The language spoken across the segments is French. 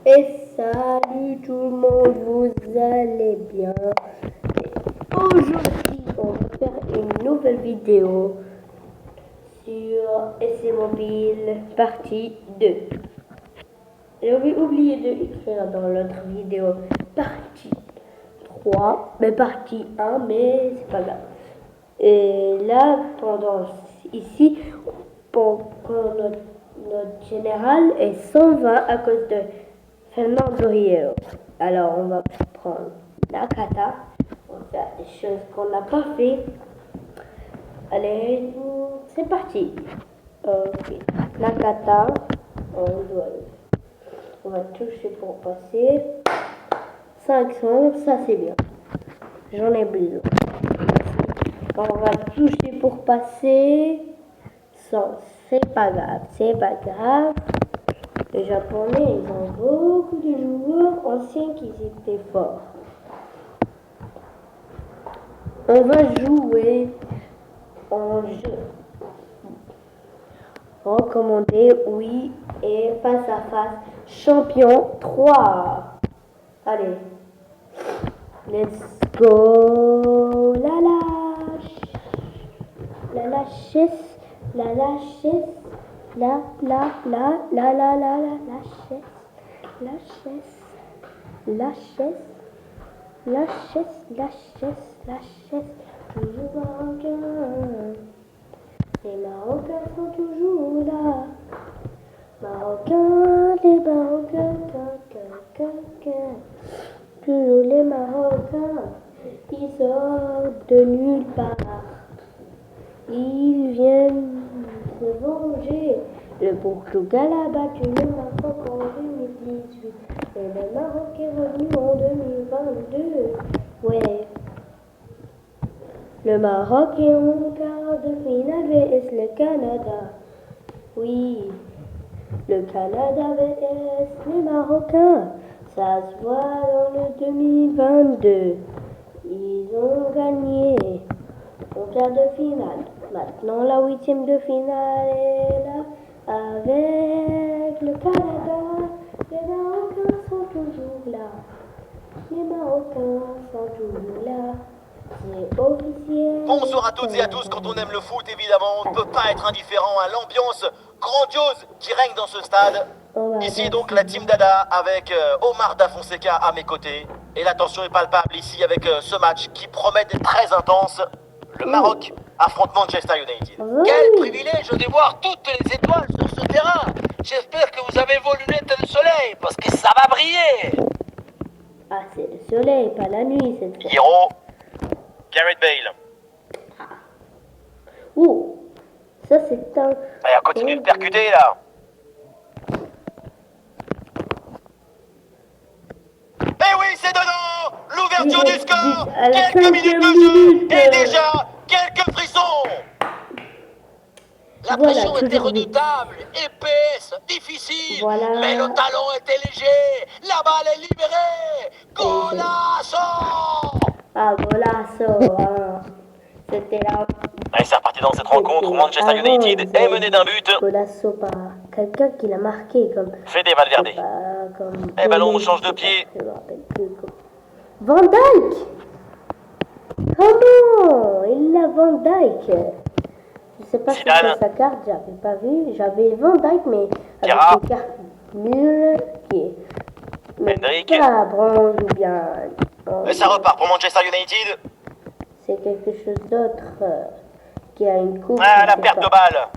Et salut tout le monde, vous allez bien? Aujourd'hui, on va faire une nouvelle vidéo sur essai mobile partie 2. J'avais oublié de écrire dans l'autre vidéo partie 3, mais partie 1, mais c'est pas grave. Et là, ici, pour notre général est 120 à cause de Fernando Hierro. Alors, on va prendre la kata. On va faire des choses qu'on n'a pas fait. Allez, c'est parti. Ok. La kata, on va toucher pour passer. 500, ça c'est bien. J'en ai besoin. On va toucher pour passer. 100, c'est pas grave, c'est pas grave. Les Japonais, ils ont beaucoup de joueurs anciens qui étaient forts. On va jouer en jeu. Recommandé, oui, et face à face, champion 3. Allez, let's go. La lâchesse, la lâchesse, la lâchesse, toujours marocain. Les Marocains sont toujours là. Marocains, les Marocains, toujours les Marocains. Ils sortent de nulle part. Ils viennent se venger. Le Portugal a battu le Maroc en 2018. Et le Maroc est revenu en 2022. Ouais. Le Maroc est en quart de finale vs le Canada. Oui. Le Canada vs les Marocains. Ça se voit dans le 2022. Ils ont gagné en quart de finale. Maintenant, la 8e de finale est là avec le Canada. Les Marocains sont toujours là. Les Marocains sont toujours là. C'est officiel. Bonjour à toutes et à tous. Quand on aime le foot, évidemment, on ne peut pas être indifférent à l'ambiance grandiose qui règne dans ce stade. Ici, donc, la team Dada avec Omar Da Fonseca à mes côtés. Et la tension est palpable ici avec ce match qui promet d'être très intense. Le Maroc affronte Manchester United. Quel privilège de voir toutes les étoiles sur ce terrain. J'espère que vous avez vos lunettes de soleil, parce que ça va briller. Ah, c'est le soleil, pas la nuit cette fois. Hiro, Gareth Bale. Ouh, ça c'est un... Allez, on continue de percuter là. Eh oui, c'est dedans. L'ouverture du score. Quelques minutes de jeu et déjà quelques frissons. La pression était redoutable, épaisse, difficile, mais le talon était léger. La balle est libérée. Golasso! Ah, golasso, hein. C'était là. Allez, c'est reparti dans cette rencontre. Manchester United est mené d'un but. Golasso par quelqu'un qui l'a marqué comme... Fede Valverde. Et ballon change de pied. Je me rappelle plus comment. Van Dijk. Comment? Il a Van Dijk. Je sais pas si c'est sa carte, j'avais pas vu. J'avais Van Dijk, mais avec une carte nulle qui est... Hendrik. Pas bronze ou bien... Et ça repart pour Manchester United. C'est quelque chose d'autre qui a une coupe. Ah, la perte de balle.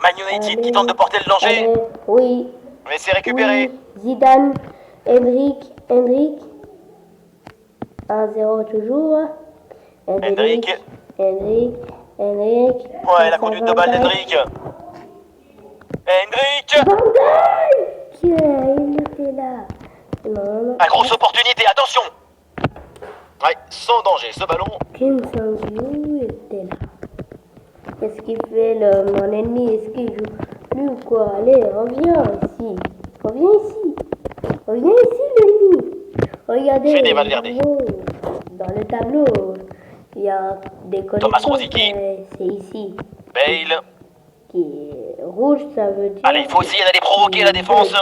Man United qui tente de porter le danger. Allez, oui. Mais c'est récupéré. Oui. Zidane, Hendrik. 1-0 toujours. Hendrik. Ouais, la conduite de balle d'Hendrik. Hendrik. Van Dijk, il était là. Non. La grosse opportunité, attention. Ouais, sans danger, ce ballon. Kim Sang-woo était là. Qu'est-ce qu'il fait mon ennemi? Est-ce qu'il joue plus ou quoi? Allez, reviens ici. Reviens ici, l'ennemi. Regardez. Dans le tableau, il y a des connexions. Thomas Rosicky. C'est ici. Bale. Qui est rouge, ça veut dire... Allez, il faut essayer d'aller provoquer la défense.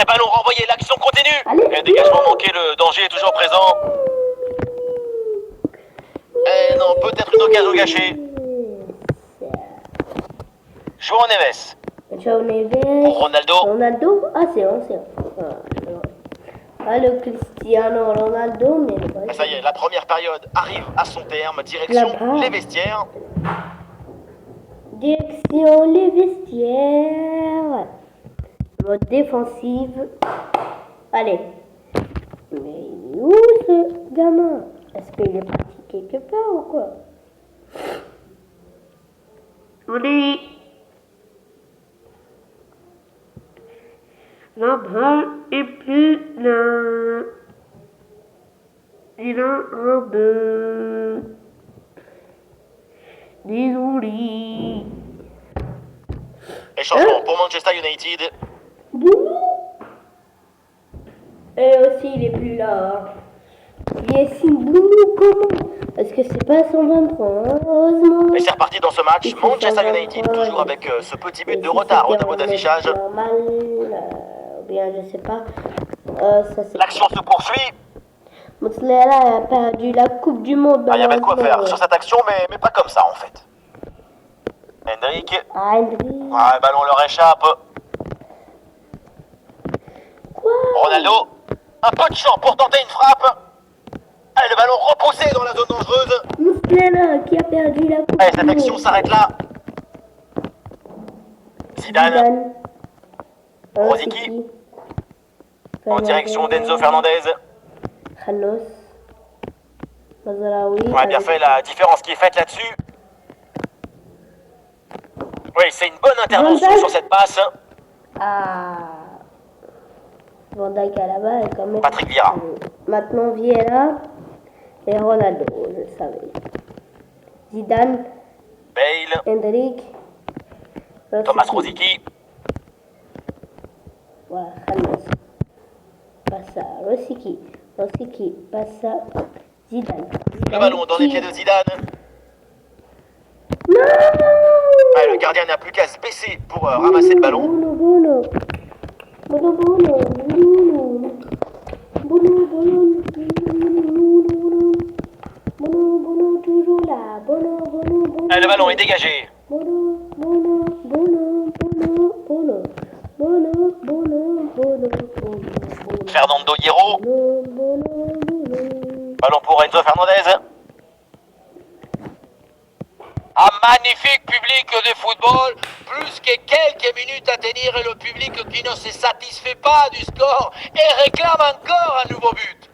Ballon renvoyé, l'action continue. Allez. Un dégagement manqué, le danger est toujours présent. Non, peut-être une occasion gâchée. João Neves. João Neves. Pour Ronaldo. Ronaldo. Ah, c'est bon. Ah, le Cristiano Ronaldo, mais... Ça y est, la première période arrive à son terme. Direction les vestiaires. Direction les vestiaires. Mode défensive. Allez. Mais il est où ce gamin? Est-ce qu'il est parti quelque part ou quoi? Allez. La balle est plus là. Il a un peu. Désolé. Et changement pour Manchester United. Boulou. Et aussi, il est plus là. Yacine Boulou, comment? Est-ce que c'est pas 123, hein, heureusement. Et c'est reparti dans ce match. Manchester United, toujours avec ce petit but de retard au niveau d'affichage. Normal, ou bien je sais pas. L'action se poursuit. Moslera a perdu la Coupe du Monde. Il y avait de quoi faire sur cette action, mais pas comme ça en fait. Hendrik. Hendrik. Le ballon leur échappe. Quoi? Ronaldo. Un peu de champ pour tenter une frappe. Allez, le ballon repoussé dans la zone dangereuse. Moslera qui a perdu la Coupe du Monde. Allez, cette action s'arrête là. Zidane. Rosicky. En direction d'Enzo Fernandez. Khanos. Mazraoui. On a bien fait la différence qui est faite là-dessus. Oui, c'est une bonne intervention sur cette passe. Ah. Van Dijk à la balle quand même. Patrick Vieira. Maintenant Vieira et Ronaldo, je le savais. Zidane. Bale. Hendrik. Thomas Rosicky. Voilà, Khanos. Passa Rosicky. Passa Zidane. Le ballon dans les pieds de Zidane. Non. Le gardien n'a plus qu'à se baisser pour ramasser le ballon. Toujours là. Le ballon est dégagé. Fernando Hierro. Ballon pour Enzo Fernandez. Un magnifique public de football, plus que quelques minutes à tenir et le public qui ne se satisfait pas du score et réclame encore un nouveau but.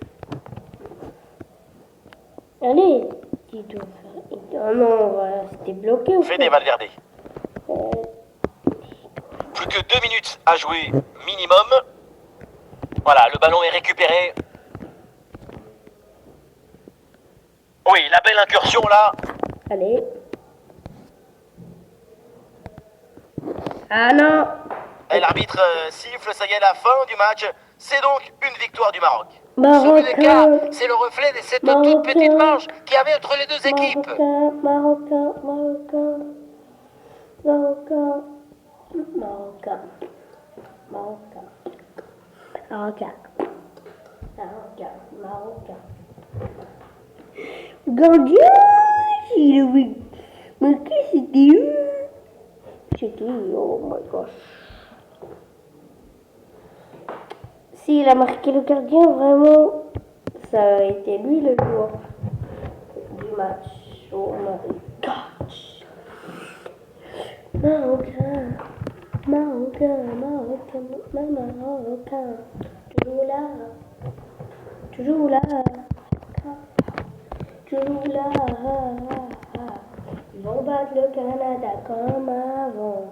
Allez, tu dois faire... Oh non, voilà, c'était bloqué ou quoi? Fede Valverde. Plus que 2 minutes à jouer minimum. Voilà, le ballon est récupéré. Oui, la belle incursion là. Allez. Ah non. Et l'arbitre siffle, ça y est, la fin du match. C'est donc une victoire du Maroc. Sur l'écart, c'est le reflet de cette toute petite marge qu'il y avait entre les deux équipes. Marocain. Gardien, il est... Mais qui c'était? C'était... Oh my gosh. S'il a marqué le gardien, vraiment, ça a été lui le joueur du match. Oh my gosh. Marocain. Toujours là. Ils vont battre le Canada comme avant.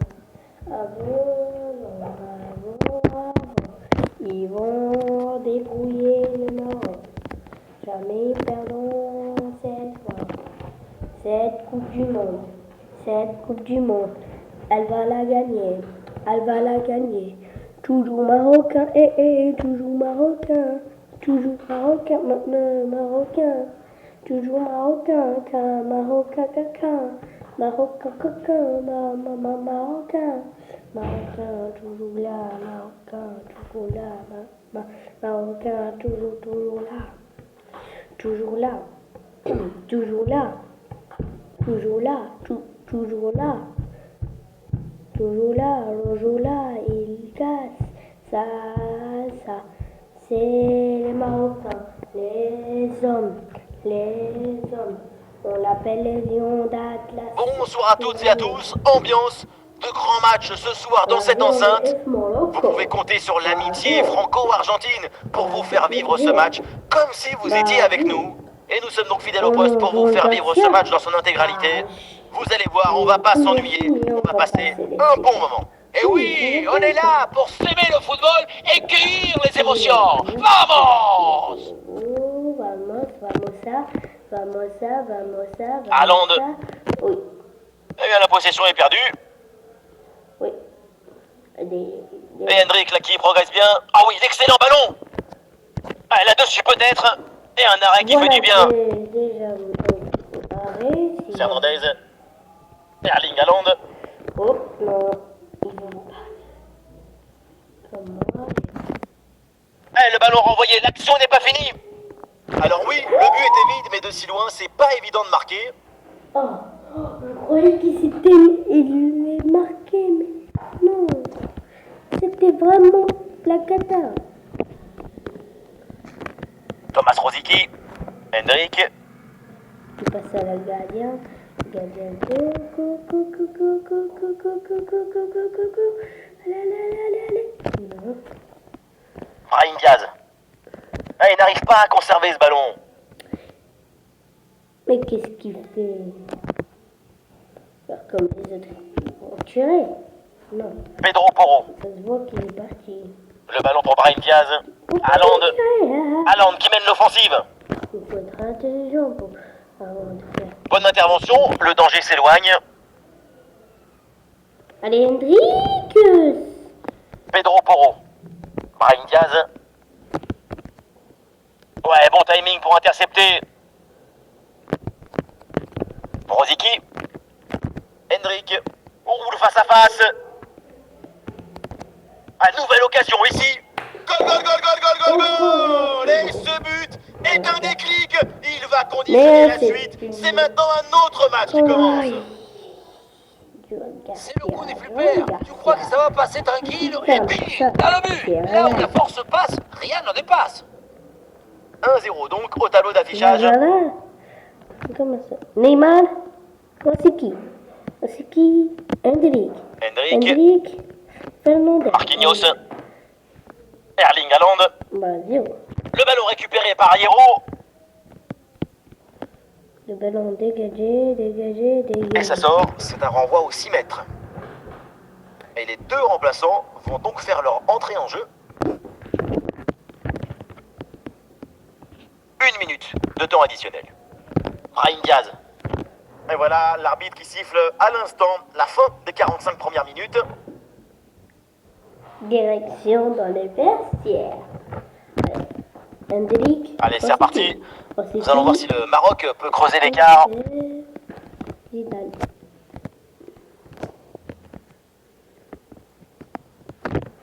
Ils vont débrouiller le Nord. Jamais perdront cette fois. Cette Coupe du Monde. Elle va la gagner. Toujours marocain, toujours marocain. Toujours marocain, maintenant marocain. Toujours marocain, marocain, Marocain, coquin, marocain. Marocain, toujours là, marocain, toujours là, marocain, toujours là. Toujours là, toujours là, toujours là, toujours là. Toujours là, il casse, ça, c'est les Marocains, les hommes, on l'appelle les lions d'Atlas. Bonsoir à toutes et à tous, ambiance de grand match ce soir dans cette enceinte. Vous pouvez compter sur l'amitié franco-argentine pour vous faire vivre ce match comme si vous étiez avec nous. Et nous sommes donc fidèles au poste pour vous faire vivre ce match dans son intégralité. Vous allez voir, on va pas s'ennuyer, on va passer un bon moment. Et oui, on est là pour s'aimer le football et cueillir les émotions. Vamos! Vamosa. Haaland. Oui. Eh bien, la possession est perdue. Oui. Et Hendrik là qui progresse bien. Ah oui, l'excellent ballon. Ah, là-dessus peut-être. Et un arrêt qui fait du bien. Fernandez. Erling Haaland. Oh non, ils vont pas. Comment? Eh, le ballon renvoyé, l'action n'est pas finie. Alors oui, le but était vide, mais de si loin, c'est pas évident de marquer. Oh, je croyais il est marqué, mais non. C'était vraiment la cata. Thomas Rosicky. Hendrik. Il passe à la gardien. Gardien, go. Allez. Non. Brahim Diaz. Ah, il n'arrive pas à conserver ce ballon. Mais qu'est-ce qu'il fait? Faire comme les autres. Ils vont tirer. Non. Pedro Porro. Ça se voit qu'il est parti. Le ballon pour Brahim Diaz. Haaland qui mène l'offensive. Il faut être intelligent pour avant de faire. Bonne intervention, le danger s'éloigne. Allez, Hendrik! Pedro Porro. Brahim Diaz. Ouais, bon timing pour intercepter. Rosicky. Hendrik. Roule face à face. À nouvelle occasion ici. Goal. Et ce but est un déclic. Il va conditionner la suite. C'est maintenant un autre match qui commence. C'est le coup des flippers. Tu crois que ça va passer tranquille? Et puis, dans le but, là où la force passe, rien ne dépasse. 1-0 donc au tableau d'affichage. Voilà. Comment ça? Neymar? C'est qui? Hendrik. Fernandez. Marquinhos. Erling Haaland. Bah, 0. Le ballon récupéré par Hierro. Le ballon dégagé. Et ça sort, c'est un renvoi aux 6 mètres. Et les deux remplaçants vont donc faire leur entrée en jeu. 1 minute de temps additionnel. Brahim Diaz. Et voilà l'arbitre qui siffle à l'instant la fin des 45 premières minutes. Direction dans les vestiaires. Hendrik. Allez, c'est reparti. Nous allons voir si le Maroc peut creuser l'écart. Zidane.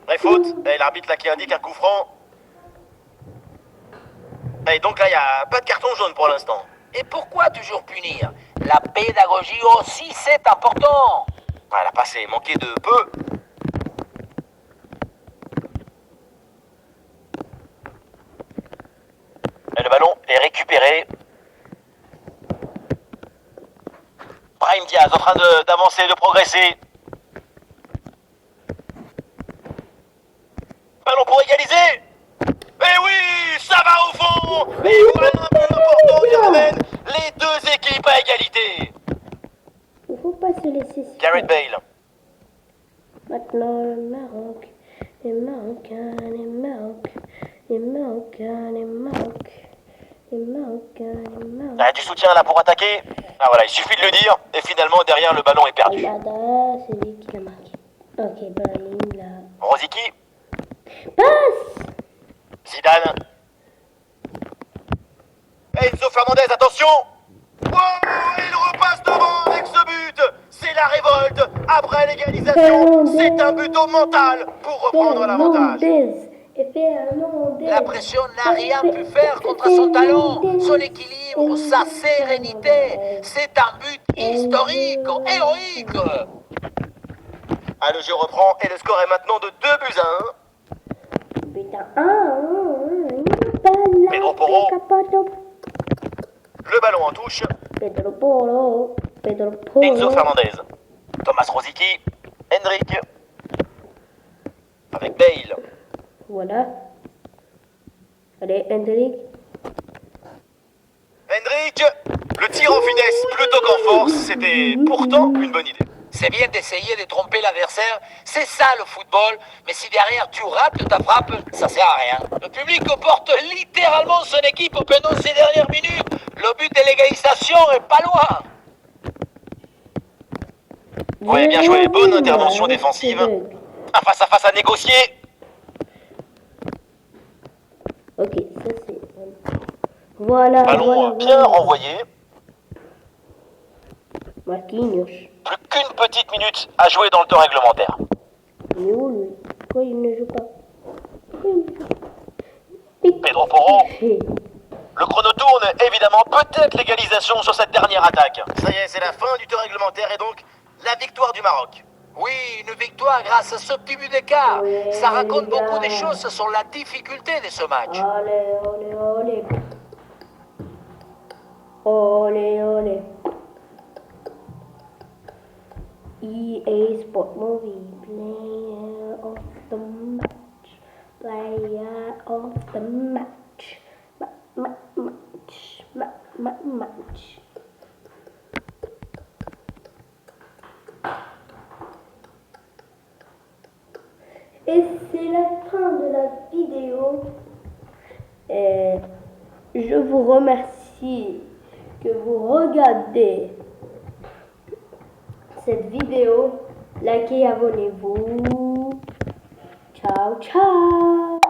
Vrai faute. Et l'arbitre là qui indique un coup franc. Et donc là, il n'y a pas de carton jaune pour l'instant. Et pourquoi toujours punir? La pédagogie aussi, c'est important. La passe est manquée de peu. Et le ballon est récupéré. Brahim Diaz en train d'avancer, de progresser. Ballon pour égaliser. Et oui, ça va au fond. Et voilà un but important qui ramène les deux équipes à égalité. Il faut pas se laisser. Gareth Bale. Maintenant le Maroc, les Marocains. Du soutien là pour attaquer. Ah voilà, il suffit de le dire. Et finalement derrière le ballon est perdu. Alada, c'est lui qui a marqué. Ok, Brahim là. Rosicky. Passe. Zidane. Et Enzo Fernandez, attention. Wow, il repasse devant avec ce but. C'est la révolte. Après l'égalisation, c'est un but au mental pour reprendre l'avantage. La pression n'a rien pu faire contre son talent, son équilibre, sa sérénité. C'est un but historique, héroïque. Ah, le jeu reprend et le score est maintenant de 2 buts à 1. Pedro Porro. Le ballon en touche. Enzo Fernandez. Thomas Rosicky. Hendrik. Avec Bale. Voilà. Allez, Hendrik. Hendrik. Le tir en finesse plutôt qu'en force, c'était pourtant une bonne idée. C'est bien d'essayer de tromper l'adversaire, c'est ça le football, mais si derrière tu rates ta frappe, ça sert à rien. Le public porte littéralement son équipe pendant ces dernières minutes. Le but de l'égalisation est pas loin. Oui, bien joué, bonne intervention défensive. Un face-à-face à négocier. Ok, ça c'est... Voilà, Ballon bien renvoyé. Marquinhos. Plus qu'une petite minute à jouer dans le temps réglementaire. Il est où lui? Pourquoi il ne joue pas? Pedro Porro. Le chrono tourne, évidemment, peut-être l'égalisation sur cette dernière attaque. Ça y est, c'est la fin du temps réglementaire et donc la victoire du Maroc. Oui, une victoire grâce à ce petit but d'écart. Ouais, Ça raconte les gars. beaucoup de choses sur la difficulté de ce match. Olé, olé, olé. Olé, olé. EA Sport Movie, player of the match, player of the match, match. Et c'est la fin de la vidéo. Et je vous remercie que vous regardez cette vidéo. Likez, abonnez-vous. Ciao, ciao.